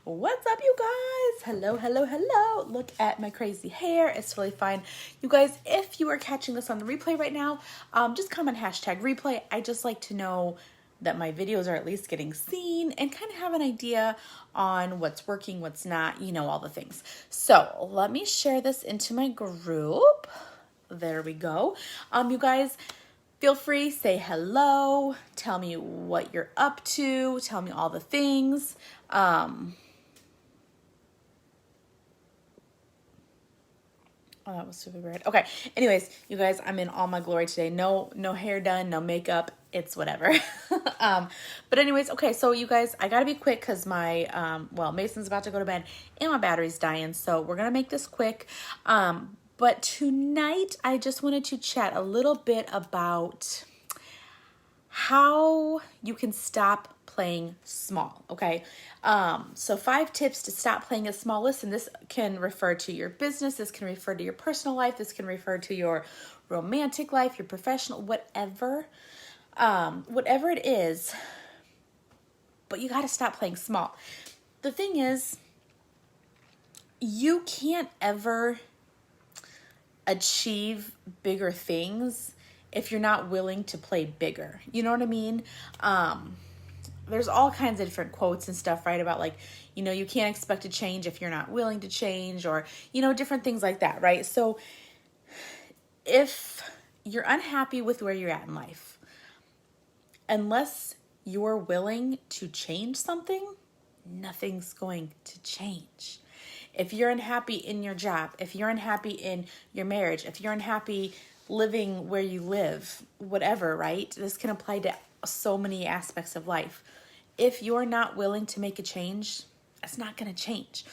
What's up, you guys? Hello, hello, hello. Look at my crazy hair. It's really fine. You guys, if you are catching this on the replay right now, just comment hashtag replay. I just like to know that my videos are at least getting seen and kind of have an idea on what's working, what's not, all the things. So let me share this into my group. There we go. You guys, feel free, say hello, tell me what you're up to, tell me all the things. Oh, that was super weird. Okay. Anyways, you guys, I'm in all my glory today. No hair done, no makeup. It's whatever. But anyways, okay. So you guys, I gotta be quick because my, Mason's about to go to bed and my battery's dying. So we're gonna make this quick. But tonight I just wanted to chat a little bit about how you can stop playing small, okay? So 5 tips to stop playing as small. Listen, this can refer to your business, this can refer to your personal life, this can refer to your romantic life, your professional, whatever it is, but you gotta stop playing small. The thing is, you can't ever achieve bigger things if you're not willing to play bigger. You know what I mean? There's all kinds of different quotes and stuff, right? About like, you can't expect to change if you're not willing to change, or, different things like that, right? So if you're unhappy with where you're at in life, unless you're willing to change something, nothing's going to change. If you're unhappy in your job, if you're unhappy in your marriage, if you're unhappy living where you live, whatever, right? This can apply to so many aspects of life. If you're not willing to make a change, it's not going to change.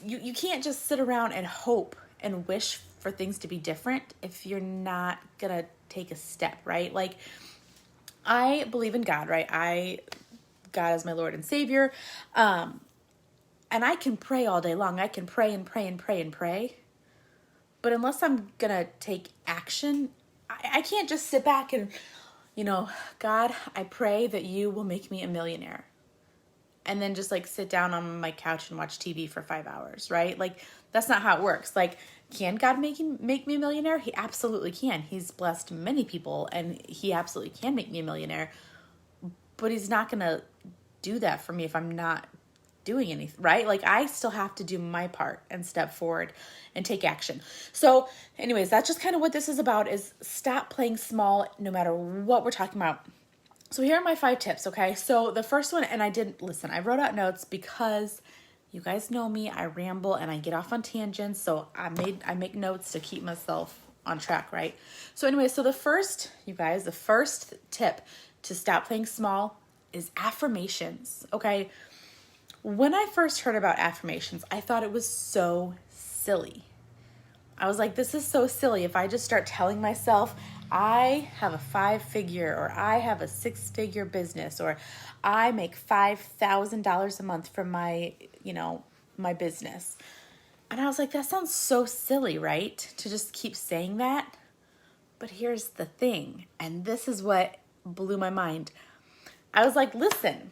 You can't just sit around and hope and wish for things to be different if you're not going to take a step, right? Like, I believe in God, right? God is my Lord and Savior. And I can pray all day long. I can pray and pray and pray and pray. But unless I'm going to take action, I can't just sit back and, God, I pray that you will make me a millionaire. And then just like sit down on my couch and watch TV for 5 hours, right? Like, that's not how it works. Like, can God make me a millionaire? He absolutely can. He's blessed many people and he absolutely can make me a millionaire. But he's not going to do that for me if I'm not doing anything, right? Like, I still have to do my part and step forward and take action. So anyways, that's just kind of what this is about, is stop playing small no matter what we're talking about. So here are my 5 tips, okay? So the first one, and I wrote out notes because you guys know me, I ramble and I get off on tangents. So I make notes to keep myself on track, right? So anyway, so the first tip to stop playing small is affirmations, okay? When I first heard about affirmations, I thought it was so silly. I was like, this is so silly. If I just start telling myself I have a 5-figure or I have a 6-figure business or I make $5,000 a month from my business. And I was like, that sounds so silly, right? To just keep saying that. But here's the thing, and this is what blew my mind. I was like, listen,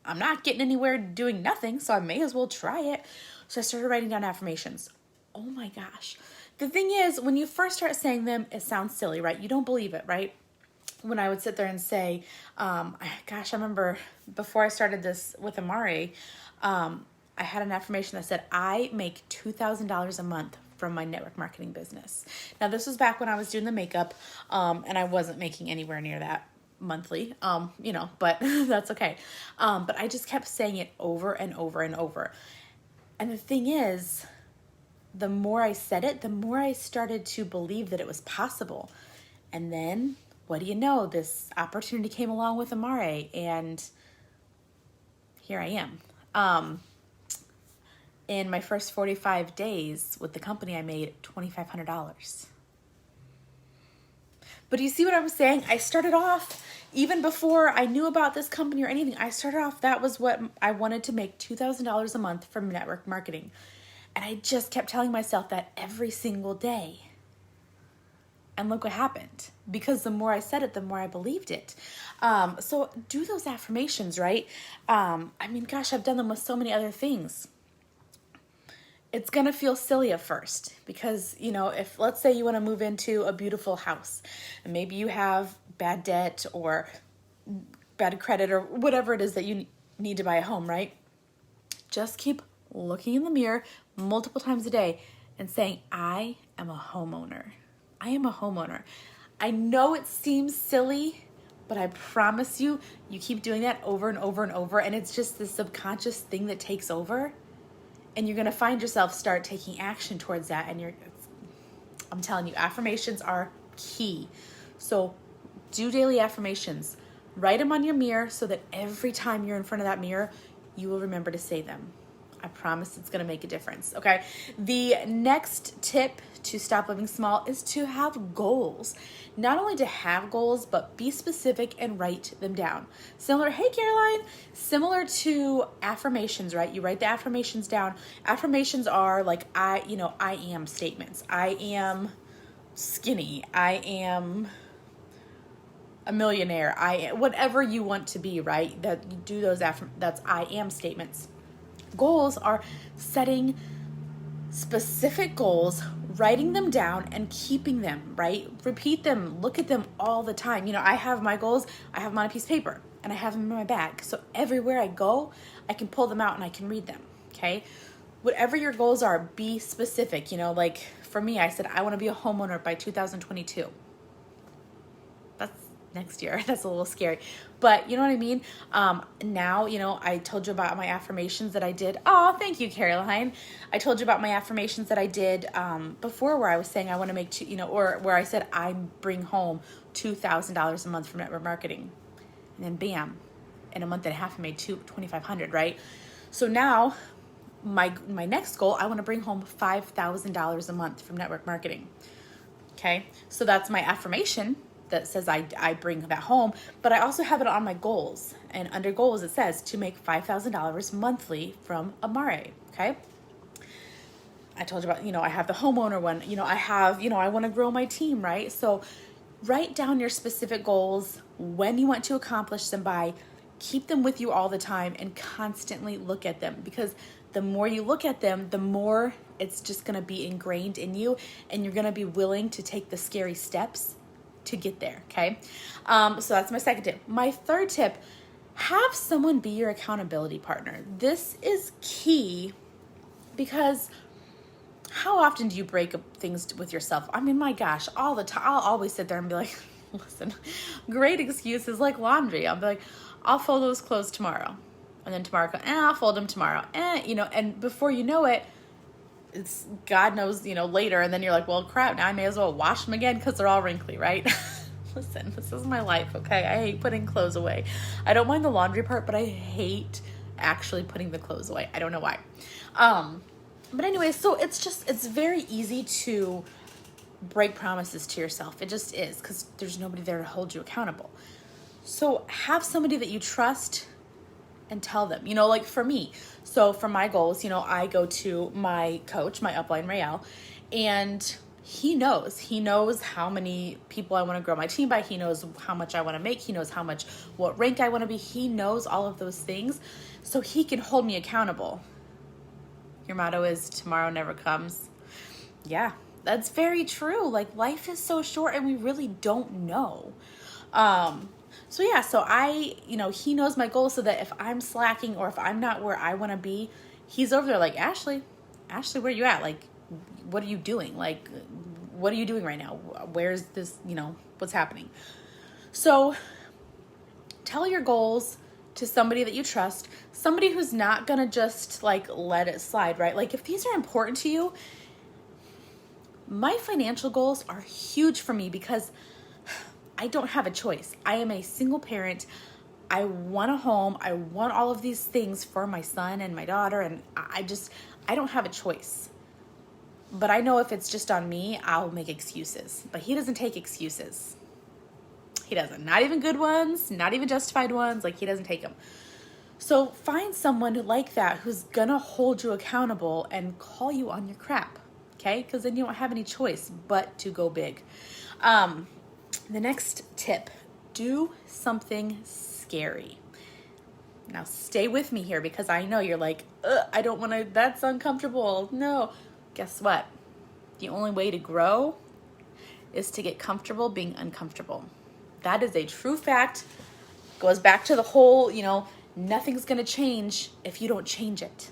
I'm not getting anywhere doing nothing, so I may as well try it. So I started writing down affirmations. Oh my gosh. The thing is, when you first start saying them, it sounds silly, right? You don't believe it, right? When I would sit there and say, I remember before I started this with Amari, I had an affirmation that said, I make $2,000 a month from my network marketing business. Now, this was back when I was doing the makeup, and I wasn't making anywhere near that monthly, but that's okay. But I just kept saying it over and over and over. And the thing is, the more I said it, the more I started to believe that it was possible. And then, what do you know? This opportunity came along with Amare, and here I am. In my first 45 days with the company, I made $2,500. But do you see what I'm saying? I started off, even before I knew about this company or anything, that was what I wanted to make, $2,000 a month from network marketing. And I just kept telling myself that every single day. And look what happened. Because the more I said it, the more I believed it. So do those affirmations, right? I mean, gosh, I've done them with so many other things. It's going to feel silly at first because, if let's say you want to move into a beautiful house and maybe you have bad debt or bad credit or whatever it is that you need to buy a home, right? Just keep looking in the mirror multiple times a day and saying, I am a homeowner. I am a homeowner. I know it seems silly, but I promise you, you keep doing that over and over and over, and it's just this subconscious thing that takes over, and you're going to find yourself start taking action towards that, and I'm telling you, affirmations are key. So do daily affirmations. Write them on your mirror so that every time you're in front of that mirror, you will remember to say them. I promise it's going to make a difference, okay? The next tip to stop living small is to have goals. Not only to have goals, but be specific and write them down. Hey Caroline, similar to affirmations, right? You write the affirmations down. Affirmations are like, I am statements. I am skinny. I am a millionaire. Whatever you want to be, right? That you do that's I am statements. Goals are setting specific goals, writing them down and keeping them, right? Repeat them, look at them all the time. I have my goals, I have them on a piece of paper and I have them in my bag. So everywhere I go, I can pull them out and I can read them, okay? Whatever your goals are, be specific. Like for me, I said, I want to be a homeowner by 2022. That's next year. That's a little scary, but you know what I mean? Now, I told you about my affirmations that I did. Oh, thank you, Caroline. I told you about my affirmations that I did, before, where I was saying I want to make or where I said I bring home $2,000 a month from network marketing. And then bam, in a month and a half, I made $2,500, right? So now my next goal, I want to bring home $5,000 a month from network marketing. Okay. So that's my affirmation that says I bring that home, but I also have it on my goals. And under goals, it says to make $5,000 monthly from Amare. Okay. I told you about, I have the homeowner one, I want to grow my team, right? So write down your specific goals, when you want to accomplish them by, keep them with you all the time and constantly look at them, because the more you look at them, the more it's just going to be ingrained in you and you're going to be willing to take the scary steps to get there, okay? So that's my second tip. My third tip, have someone be your accountability partner. This is key because how often do you break up things with yourself? I mean, my gosh, all the time. I'll always sit there and be like, listen, great excuses like laundry. I'll be like, I'll fold those clothes tomorrow. And then tomorrow, I'll fold them tomorrow. And before you know it, it's God knows, later. And then you're like, well, crap, now I may as well wash them again because they're all wrinkly, right? Listen, this is my life, okay? I hate putting clothes away. I don't mind the laundry part, but I hate actually putting the clothes away. I don't know why. But anyway, so it's very easy to break promises to yourself. It just is, because there's nobody there to hold you accountable. So have somebody that you trust and tell them, like for me. So for my goals, I go to my coach, my upline, Rael, and he knows how many people I want to grow my team by. He knows how much I want to make. He knows what rank I want to be. He knows all of those things. So he can hold me accountable. Your motto is tomorrow never comes. Yeah, that's very true. Like life is so short and we really don't know. So he knows my goals, so that if I'm slacking or if I'm not where I want to be, he's over there like, Ashley, where you at? Like, what are you doing? Like, what are you doing right now? Where's this, what's happening? So tell your goals to somebody that you trust, somebody who's not going to just like let it slide, right? Like if these are important to you, my financial goals are huge for me because I don't have a choice. I am a single parent. I want a home. I want all of these things for my son and my daughter. And I don't have a choice. But I know if it's just on me, I'll make excuses. But he doesn't take excuses. He doesn't. Not even good ones, not even justified ones. Like he doesn't take them. So find someone like that who's gonna hold you accountable and call you on your crap. Okay? Because then you don't have any choice but to go big. The next tip, do something scary. Now stay with me here because I know you're like, I don't want to, that's uncomfortable. No. Guess what? The only way to grow is to get comfortable being uncomfortable. That is a true fact. Goes back to the whole, nothing's going to change if you don't change it.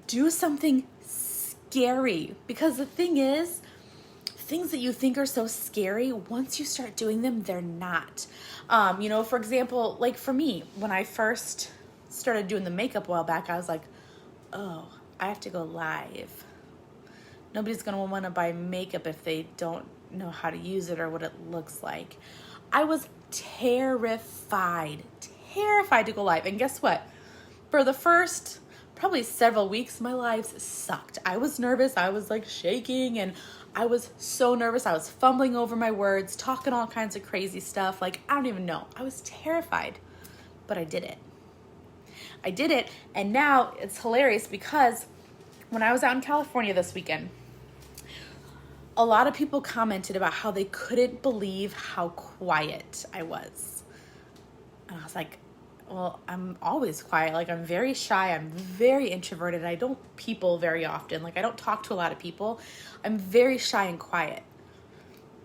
Do something scary, because the thing is, things that you think are so scary, once you start doing them, they're not. For example, like for me, when I first started doing the makeup a while back, I was like, oh, I have to go live. Nobody's going to want to buy makeup if they don't know how to use it or what it looks like. I was terrified to go live. And guess what? For the first probably several weeks, my lives sucked. I was nervous. I was like shaking and I was so nervous. I was fumbling over my words, talking all kinds of crazy stuff. Like, I don't even know. I was terrified, but I did it. And now it's hilarious because when I was out in California this weekend, a lot of people commented about how they couldn't believe how quiet I was. And I was like, well, I'm always quiet. Like, I'm very shy. I'm very introverted. I don't people very often. Like, I don't talk to a lot of people. I'm very shy and quiet.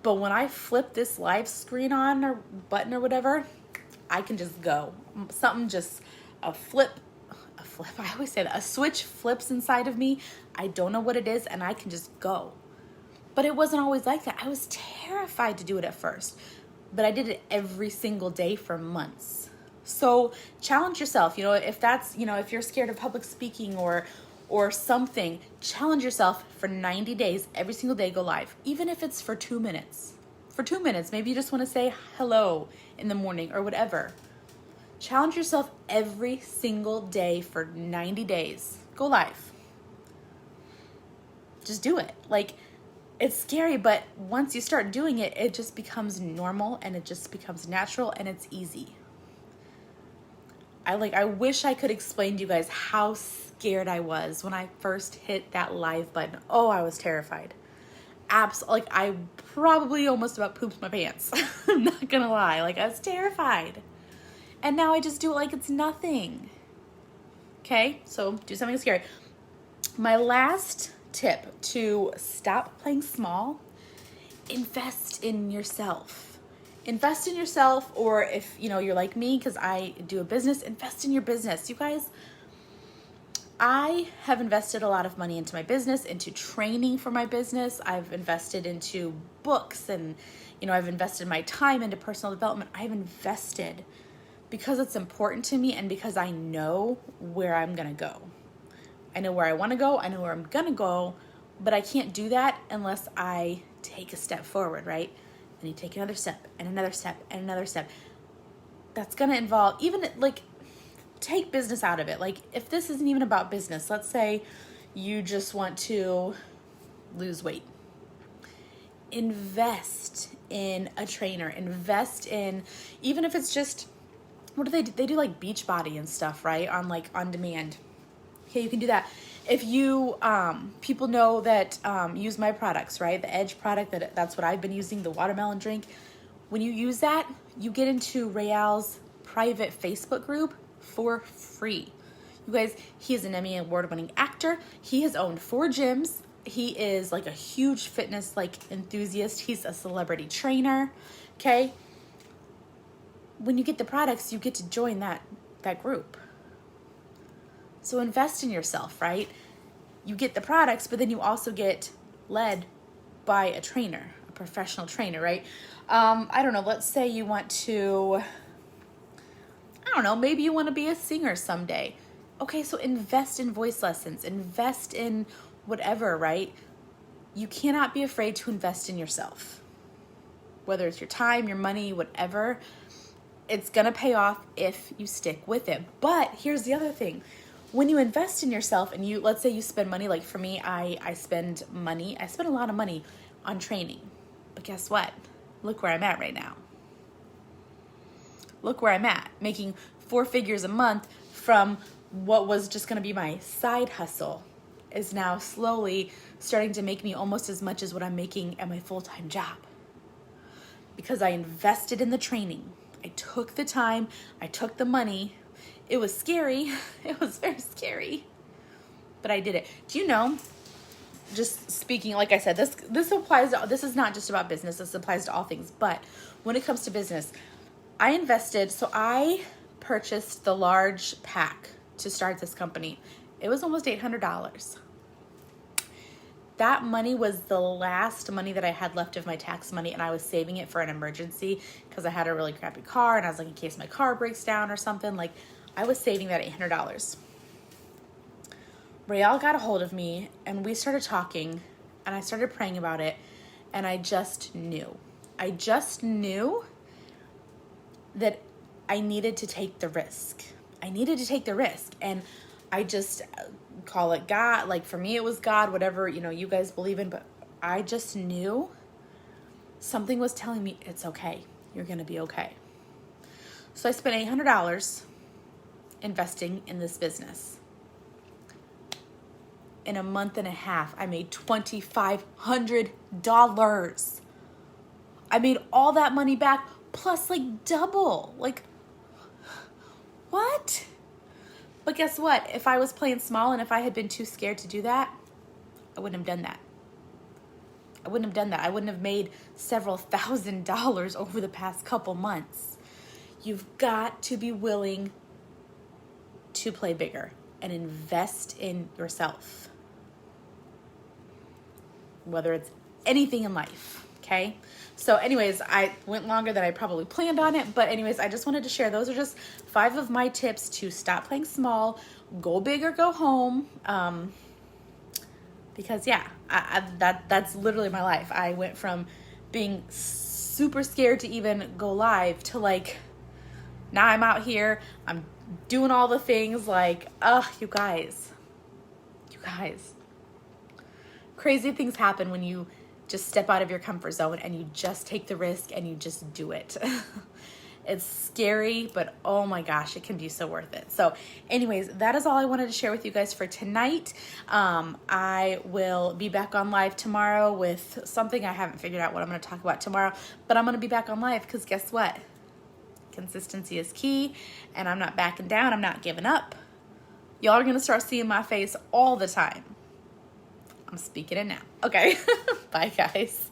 But when I flip this live screen on or button or whatever, I can just go. A switch flips inside of me. I don't know what it is, and I can just go. But it wasn't always like that. I was terrified to do it at first, but I did it every single day for months. So challenge yourself, if you're scared of public speaking or something, challenge yourself for 90 days, every single day, go live. Even if it's for 2 minutes. For 2 minutes, maybe you just want to say hello in the morning or whatever. Challenge yourself every single day for 90 days. Go live. Just do it. Like, it's scary, but once you start doing it, it just becomes normal and it just becomes natural and it's easy. I wish I could explain to you guys how scared I was when I first hit that live button. Oh, I was terrified. I probably almost about pooped my pants. I'm not gonna lie. I was terrified. And now I just do it like it's nothing. Okay, so do something scary. My last tip to stop playing small, invest in yourself. Invest in yourself, or if you're like me, because I do a business, invest in your business. You guys, I have invested a lot of money into my business, into training for my business. I've invested into books and, I've invested my time into personal development. I've invested because it's important to me and because I know where I'm going to go. I know where I want to go. I know where I'm going to go, but I can't do that unless I take a step forward, right? And you take another step and another step and another step. That's going to involve take business out of it. Like, if this isn't even about business, let's say you just want to lose weight. Invest in a trainer. Invest in, even if it's just, what do they do? They do like Beachbody and stuff, right? On demand. Okay, you can do that. If you, people know that use my products, right? The Edge product, that's what I've been using, the watermelon drink. When you use that, you get into Rael's private Facebook group for free. You guys, he is an Emmy award-winning actor. He has owned 4 gyms. He is like a huge fitness enthusiast. He's a celebrity trainer. Okay. When you get the products, you get to join that group. So invest in yourself, right? You get the products, but then you also get led by a trainer, a professional trainer, right? I don't know. Let's say you want to, maybe you want to be a singer someday. Okay, so invest in voice lessons, invest in whatever, right? You cannot be afraid to invest in yourself. Whether it's your time, your money, whatever, it's going to pay off if you stick with it. But here's the other thing. When you invest in yourself and let's say you spend money, like for me, I spend a lot of money on training. But guess what? Look where I'm at right now. Look where I'm at, making 4 figures a month from what was just going to be my side hustle. is now slowly starting to make me almost as much as what I'm making at my full-time job. Because I invested in the training. I took the time, I took the money. It was scary. It was very scary. But I did it. Do you know, just speaking, like I said, this applies to, this is not just about business, this applies to all things. But when it comes to business, I invested, so I purchased the large pack to start this company. It was almost $800. That money was the last money that I had left of my tax money, and I was saving it for an emergency because I had a really crappy car, and I was like, in case my car breaks down or something, like I was saving that $800. Rael got a hold of me, and we started talking, and I started praying about it, and I just knew. I just knew that I needed to take the risk. I needed to take the risk, and I just call it God. Like for me, it was God, whatever, you guys believe in, but I just knew something was telling me it's okay. You're going to be okay. So I spent $800 investing in this business. In a month and a half, I made $2,500. I made all that money back plus like double. Like, what? But guess what? If I was playing small and if I had been too scared to do that, I wouldn't have done that. I wouldn't have done that. I wouldn't have made several $1,000s over the past couple months. You've got to be willing to play bigger and invest in yourself. Whether it's anything in life, okay? So anyways, I went longer than I probably planned on it, but anyways, I just wanted to share. Those are just 5 of my tips to stop playing small, go big or go home. Because yeah, that's literally my life. I went from being super scared to even go live to like, now I'm out here, I'm doing all the things like, you guys. Crazy things happen when you just step out of your comfort zone and you just take the risk and you just do it. It's scary, but oh my gosh, it can be so worth it. So anyways, that is all I wanted to share with you guys for tonight. I will be back on live tomorrow with something. I haven't figured out what I'm going to talk about tomorrow, but I'm going to be back on live because guess what? Consistency is key, and I'm not backing down. I'm not giving up. Y'all are going to start seeing my face all the time. I'm speaking it now. Okay. Bye, guys.